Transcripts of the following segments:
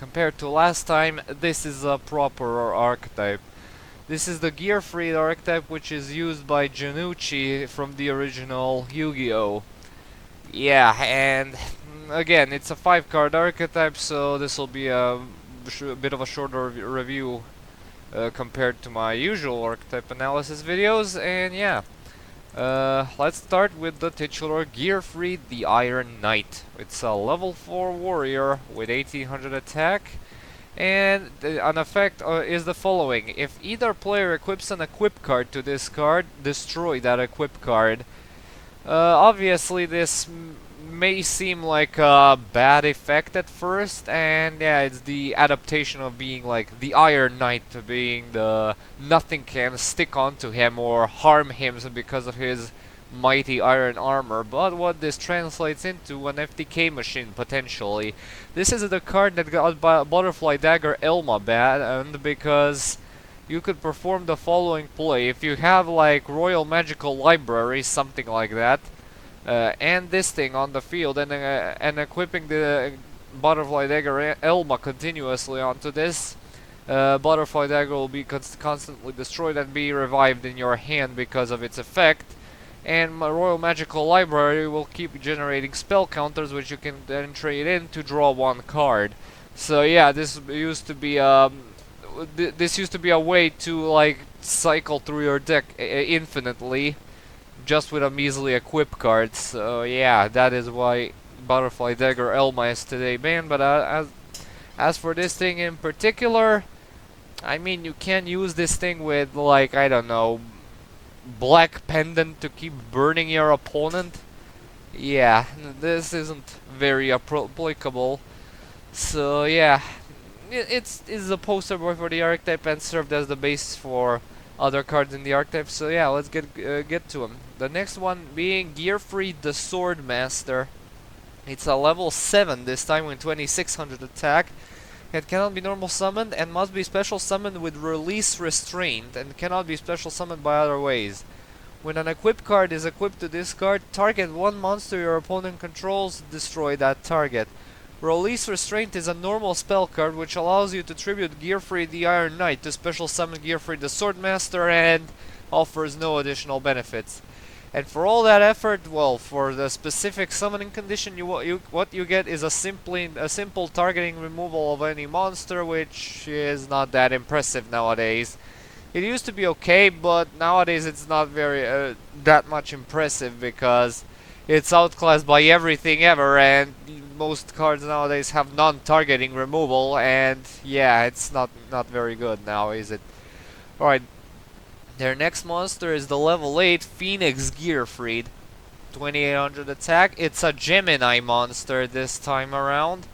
compared to last time, this is a proper archetype. This is the Gearfried archetype, which is used by Janucci from the original Yu-Gi-Oh! Yeah, and again, it's a 5-card archetype, so this will be a bit of a shorter review compared to my usual archetype analysis videos, and yeah. Let's start with the titular Gearfried, the Iron Knight. It's a level 4 warrior with 1800 attack, and an effect is the following. If either player equips an equip card to this card, destroy that equip card. Obviously this may seem like a bad effect at first, and yeah, it's the adaptation of being like the Iron Knight, to being the nothing can stick onto him or harm him because of his mighty iron armor. But what this translates into, an FTK machine potentially. This is the card that got Butterfly Dagger Elma banned because you could perform the following play. If you have like Royal Magical Library, something like that, and this thing on the field, and equipping the Butterfly Dagger Elma continuously onto this, Butterfly Dagger will be constantly destroyed and be revived in your hand because of its effect. And my Royal Magical Library will keep generating spell counters, which you can then trade in to draw one card. So yeah, this used to be this used to be a way to like cycle through your deck infinitely, just with a measly equip card. So yeah, that is why Butterfly Dagger Elma is today banned. But as for this thing in particular, I mean, you can use this thing with, like, I don't know, Black Pendant to keep burning your opponent. Yeah, this isn't very applicable. So yeah, it's a poster boy for the archetype and served as the basis for other cards in the archetype. So yeah, let's get to them. The next one being Gearfried, the Swordmaster. It's a level 7 this time with 2600 attack. It cannot be normal summoned and must be special summoned with release restraint, and cannot be special summoned by other ways. When an equip card is equipped to this card, target one monster your opponent controls, destroy that target. Release Restraint is a normal spell card which allows you to tribute Gearfried the Iron Knight to special summon Gearfried the Swordmaster and offers no additional benefits. And for all that effort, well, for the specific summoning condition, what you get is a simple targeting removal of any monster, which is not that impressive nowadays. It used to be okay, but nowadays it's not very that much impressive because it's outclassed by everything ever, and most cards nowadays have non-targeting removal, and yeah, it's not very good now, is it? Alright, their next monster is the level 8 Phoenix Gearfried. 2800 attack. It's a Gemini monster this time around.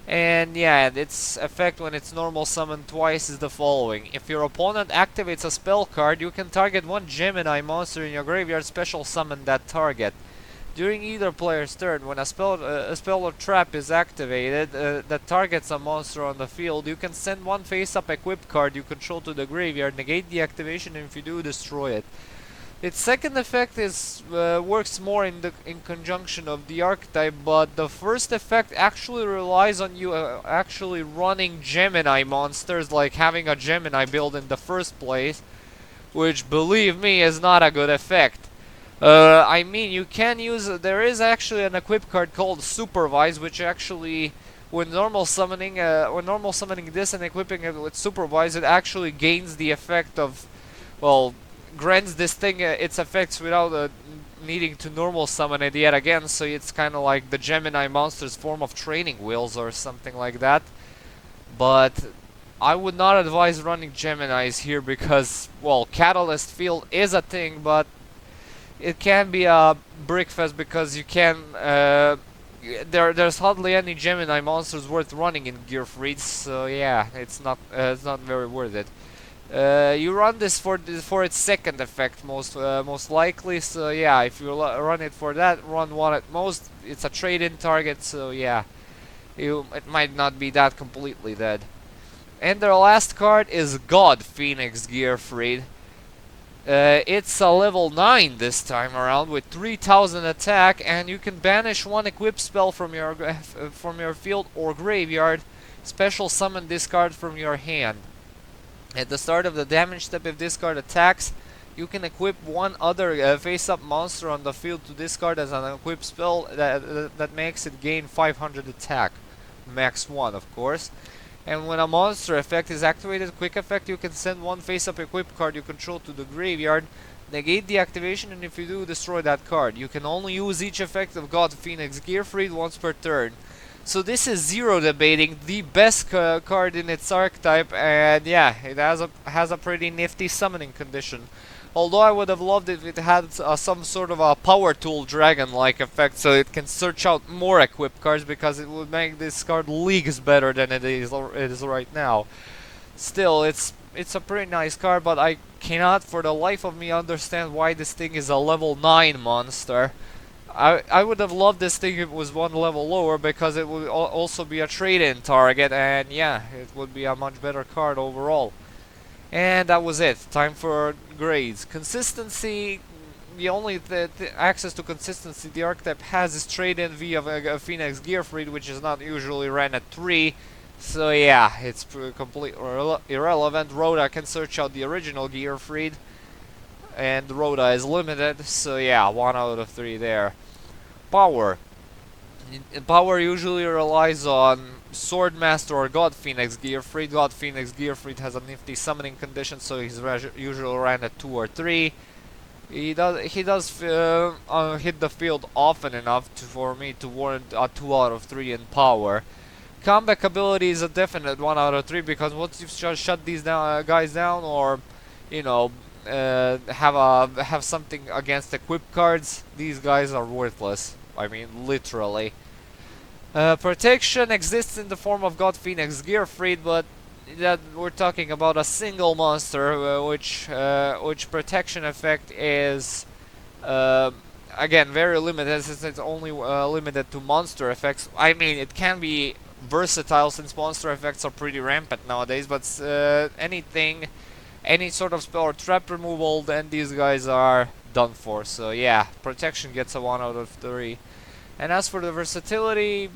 And yeah, its effect when it's normal summoned twice is the following. If your opponent activates a spell card, you can target one Gemini monster in your graveyard, special summon that target. During either player's turn, when a spell or trap is activated that targets a monster on the field, you can send one face-up equip card you control to the graveyard, negate the activation, and if you do, destroy it. Its second effect is works more in conjunction of the archetype, but the first effect actually relies on you actually running Gemini monsters, like having a Gemini build in the first place, which, believe me, is not a good effect. I mean, you can use, there is actually an equip card called Supervise, which actually, when normal summoning this and equipping it with Supervise, it actually gains the effect of, well, grants this thing its effects without needing to normal summon it yet again, so it's kind of like the Gemini monster's form of training wheels or something like that. But I would not advise running Geminis here because, well, Catalyst Field is a thing, but it can be a brickfest because you can there's hardly any Gemini monsters worth running in Gearfried, so yeah, it's not very worth it. You run this for its second effect most likely, so yeah, if you run it for that, run one at most. It's a trade-in target, so yeah, it might not be that completely dead. And their last card is God Phoenix Gearfried. It's a level 9 this time around with 3000 attack, and you can banish one equip spell from your field or graveyard. Special summon this card from your hand. At the start of the damage step, if this card attacks, you can equip one other face-up monster on the field to this card as an equipped spell that makes it gain 500 attack. Max 1, of course. And when a monster effect is activated, quick effect, you can send one face-up equipped card you control to the graveyard, negate the activation, and if you do, destroy that card. You can only use each effect of God Phoenix Gearfried once per turn. So this is zero debating, the best card in its archetype, and yeah, it has a pretty nifty summoning condition. Although I would have loved it if it had some sort of a power tool dragon-like effect, so it can search out more equipped cards, because it would make this card leagues better than it is right now. Still, it's a pretty nice card, but I cannot for the life of me understand why this thing is a level 9 monster. I would have loved this thing if it was one level lower, because it would also be a trade-in target, and yeah, it would be a much better card overall. And that was it. Time for grades. Consistency, the only access to consistency the archetype has is trade-in via Phoenix Gearfried, which is not usually ran at 3. So yeah, it's completely irrelevant. Rhoda can search out the original Gearfried, and Rhoda is limited, so yeah, 1 out of 3 there. Power. Power usually relies on Swordmaster or God Phoenix Gearfried. God Phoenix Gearfried has a nifty summoning condition, so he's usually ran at 2 or 3. He does hit the field often enough for me to warrant a 2 out of 3 in power. Comeback ability is a definite 1 out of 3, because once you've just shut these guys down, or you know, have something against equipped cards, these guys are worthless. I mean, literally. Protection exists in the form of God Phoenix Gearfried, but that we're talking about a single monster, which protection effect is again very limited, since it's only limited to monster effects. I mean, it can be versatile since monster effects are pretty rampant nowadays, but any sort of spell or trap removal, then these guys are done for. So yeah, protection gets a 1 out of 3. And as for the versatility,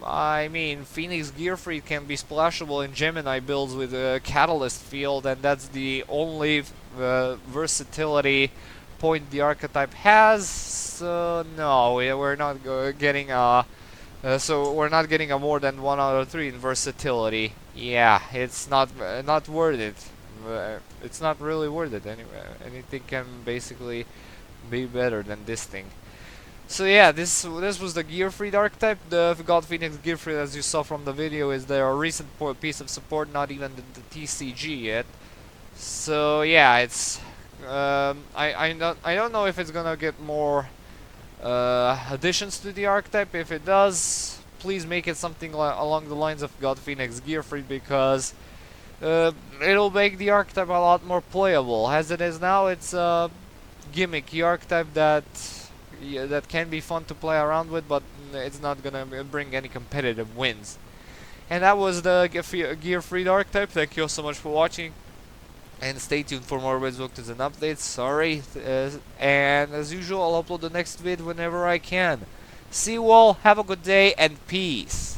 I mean, Phoenix Gearfried can be splashable in Gemini builds with a Catalyst field, and that's the only versatility point the archetype has. So no, we're not getting a more than 1 out of 3 in versatility. Yeah, it's not worth it. It's not really worth it anyway. Anything can basically be better than this thing. So yeah, this was the Gearfried archetype. The God Phoenix Gearfried, as you saw from the video, is their recent piece of support, not even the TCG yet. So yeah, it's I don't know if it's gonna get more additions to the archetype. If it does, please make it something along the lines of God Phoenix Gearfried, because it'll make the archetype a lot more playable. As it is now, it's a gimmicky archetype that can be fun to play around with, but it's not gonna bring any competitive wins. And that was the Gearfried archetype. Thank you all so much for watching, and stay tuned for more Wizbooks and updates. Sorry, and as usual, I'll upload the next vid whenever I can. See you all, have a good day, and peace.